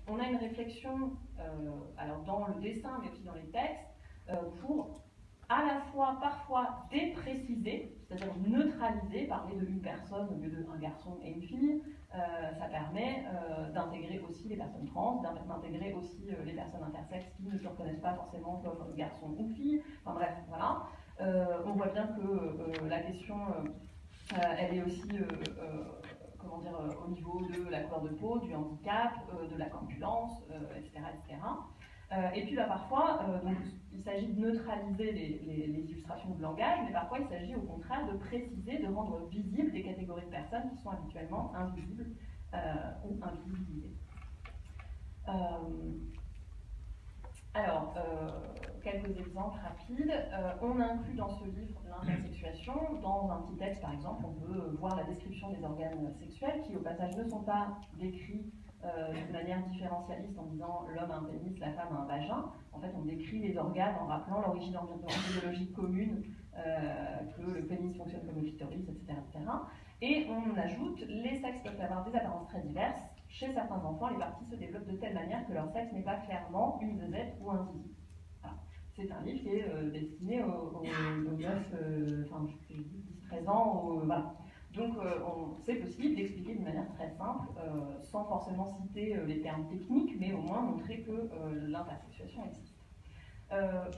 on a une réflexion, alors dans le dessin, mais aussi dans les textes, pour à la fois parfois dépréciser, c'est-à-dire neutraliser, parler de une personne au lieu d'un garçon et une fille. Ça permet d'intégrer aussi les personnes trans, d'intégrer aussi les personnes intersexes qui ne se reconnaissent pas forcément comme garçon ou fille. Enfin bref, voilà. On voit bien que la question, elle est aussi comment dire, au niveau de la couleur de peau, du handicap, de la corpulence, etc. etc. Et puis là, parfois, donc, il s'agit de neutraliser les illustrations de langage, mais parfois il s'agit au contraire de préciser, de rendre visibles des catégories de personnes qui sont habituellement invisibles ou invisibilisées. Alors, quelques exemples rapides. On inclut dans ce livre l'intersexuation. Dans un petit texte, par exemple, on peut voir la description des organes sexuels qui, au passage, ne sont pas décrits de manière différentialiste en disant l'homme a un pénis, la femme a un vagin. En fait, on décrit les organes en rappelant l'origine embryologique commune, que le pénis fonctionne comme le clitoris, etc., etc. Et on ajoute les sexes peuvent avoir des apparences très diverses. Chez certains enfants, les parties se développent de telle manière que leur sexe n'est pas clairement une zézette ou un zizi. Voilà. C'est un livre qui est destiné aux 10-13 ans. Voilà. Donc, c'est possible d'expliquer d'une manière très simple, sans forcément citer les termes techniques, mais au moins montrer que l'intersexuation existe.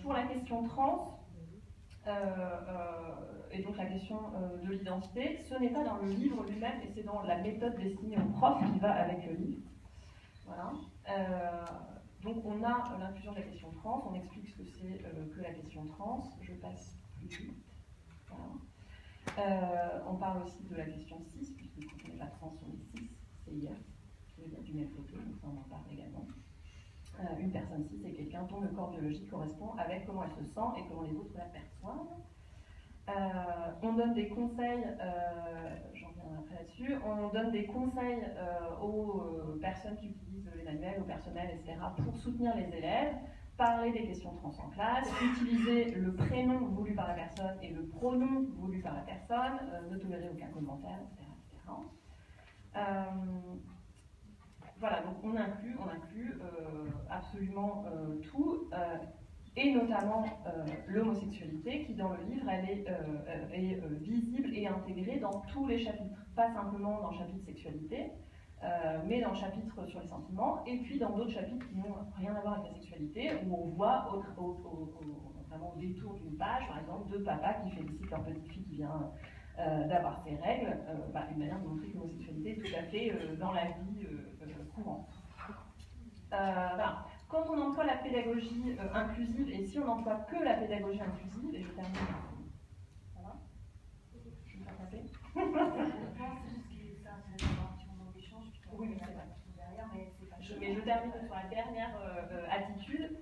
Pour la question trans, et donc la question de l'identité, ce n'est pas dans le livre lui-même, et c'est dans la méthode destinée aux profs qui va avec le livre. Voilà. Donc on a l'inclusion de la question trans, on explique ce que c'est que la question trans, je passe plus vite. Voilà. On parle aussi de la question 6, puisque quand on n'est pas trans, on est 6, c'est hier, qui veut dire du même côté, donc ça on en parle également. Une personne cis, c'est quelqu'un dont le corps biologique correspond avec comment elle se sent et comment les autres la perçoivent. On donne des conseils, j'en viendrai après là-dessus, on donne des conseils aux personnes qui utilisent les manuels, au personnel, etc., pour soutenir les élèves, parler des questions trans en classe, utiliser le prénom voulu par la personne et le pronom voulu par la personne, ne tolérer aucun commentaire, etc., etc. Voilà, donc on inclut absolument tout, et notamment l'homosexualité qui dans le livre elle est visible et intégrée dans tous les chapitres, pas simplement dans le chapitre sexualité, mais dans le chapitre sur les sentiments, et puis dans d'autres chapitres qui n'ont rien à voir avec la sexualité, où on voit vraiment au détour d'une page, par exemple, deux papas qui félicitent leur petite fille qui vient d'avoir ses règles, une manière de montrer que l'homosexualité est tout à fait dans la vie courante. Voilà. Quand on emploie la pédagogie inclusive, et si on n'emploie que la pédagogie inclusive, et je termine. Ça va? Je vais me faire taper. Oui, c'est vrai. Mais je termine sur la dernière attitude.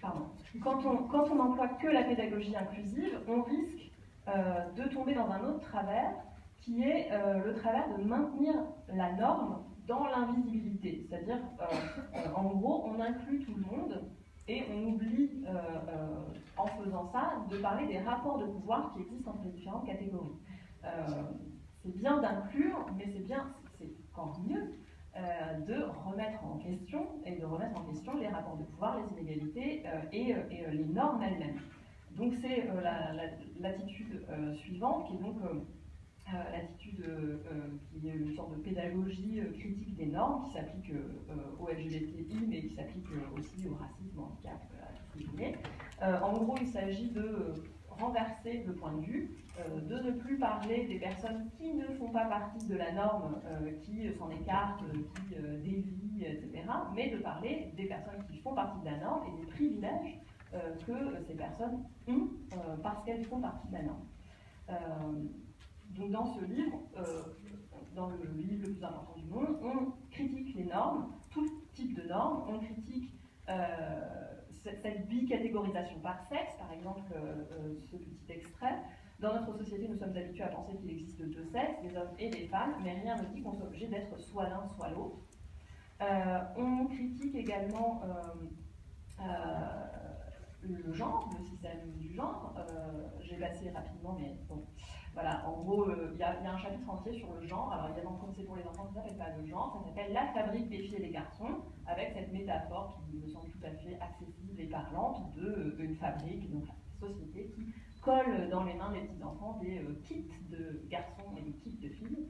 Pardon. Quand on n'emploie que la pédagogie inclusive, on risque de tomber dans un autre travers, qui est le travers de maintenir la norme dans l'invisibilité. C'est-à-dire, en gros, on inclut tout le monde et on oublie, en faisant ça, de parler des rapports de pouvoir qui existent entre les différentes catégories. C'est bien d'inclure, mais c'est encore mieux de remettre en question, et de remettre en question les rapports de pouvoir, les inégalités et les normes elles-mêmes. Donc c'est l'attitude suivante, qui est donc l'attitude qui est une sorte de pédagogie critique des normes, qui s'applique au LGBTI, mais qui s'applique aussi au racisme, au handicap, à tout ce que vous voulez. En gros, il s'agit de renverser le point de vue, de ne plus parler des personnes qui ne font pas partie de la norme, qui s'en écartent, qui dévient, etc., mais de parler des personnes qui font partie de la norme et des privilèges que ces personnes ont parce qu'elles font partie de la norme. Donc dans ce livre, dans le livre le plus important du monde, on critique les normes, tout type de normes, on critique cette bicatégorisation par sexe, par exemple ce petit extrait. Dans notre société, nous sommes habitués à penser qu'il existe deux sexes, des hommes et des femmes, mais rien ne dit qu'on soit obligé d'être soit l'un, soit l'autre. On critique également le genre, le système du genre. J'ai passé rapidement, mais bon. Voilà, en gros, il y a un chapitre entier sur le genre. Alors évidemment, comme c'est pour les enfants, ça ne s'appelle pas le genre, ça s'appelle La fabrique des filles et des garçons, avec cette métaphore qui me semble tout à fait accessible et parlante d'une fabrique, donc la société qui colle dans les mains des petits-enfants des kits de garçons et des kits de filles.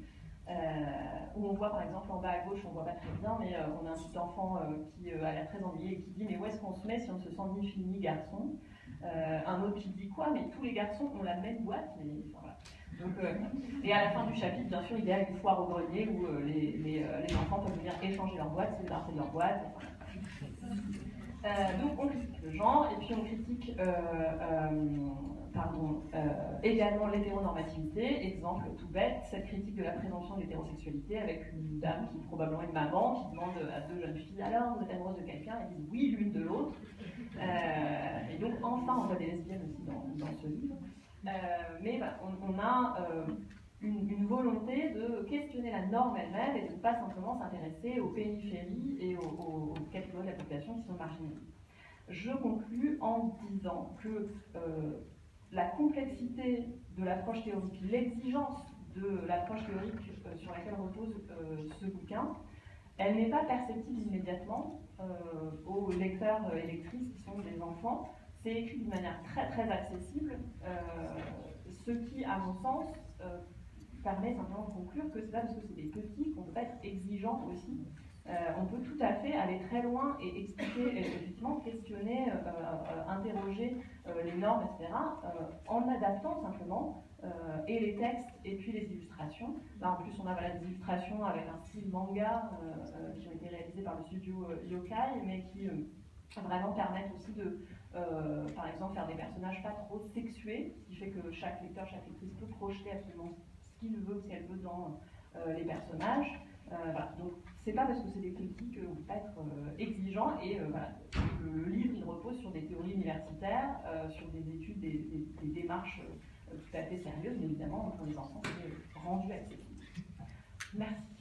Où on voit par exemple en bas à gauche, on ne voit pas très bien, mais on a un petit enfant qui a l'air très ennuyé et qui dit mais où est-ce qu'on se met si on ne se sent ni fille ni garçon? Un autre qui dit quoi? Mais tous les garçons ont la même boîte, mais enfin, voilà. Donc, et à la fin du chapitre, bien sûr, il y a une foire au grenier où les enfants peuvent venir échanger leur boîte, se débarrasser de leur boîte. Donc on critique le genre et puis on critique également l'hétéronormativité. Exemple tout bête, cette critique de la présomption de l'hétérosexualité avec une dame qui est probablement une maman qui demande à deux jeunes filles alors vous êtes amoureuse de quelqu'un, elles disent oui l'une de l'autre. Et donc enfin on voit des lesbiennes aussi dans ce livre. Mais voilà, on a une volonté de questionner la norme elle-même et de ne pas simplement s'intéresser aux périphéries et aux catégories de la population qui sont marginalisées. Je conclus en disant que la complexité de l'approche théorique, l'exigence de l'approche théorique sur laquelle repose ce bouquin, elle n'est pas perceptible immédiatement aux lecteurs et lectrices qui sont des enfants. C'est écrit d'une manière très très accessible, ce qui, à mon sens, permet simplement de conclure que c'est pas parce que c'est des petits qu'on ne peut pas être exigeant aussi. On peut tout à fait aller très loin et expliquer, effectivement, questionner, interroger les normes, etc., en adaptant simplement et les textes et puis les illustrations. Là, en plus, on a des illustrations avec un style manga qui ont été réalisées par le studio Yokai, mais qui vraiment permettent aussi de, par exemple, faire des personnages pas trop sexués, ce qui fait que chaque lecteur, chaque lectrice peut projeter absolument ce qu'il veut ou ce qu'elle veut dans les personnages. Voilà. Donc, c'est pas parce que c'est des critiques qu'on ne peut pas être exigeant. Et voilà, le livre, il repose sur des théories universitaires, sur des études, des démarches tout à fait sérieuses, mais évidemment, pour les enfants, c'est rendu accessible. Merci.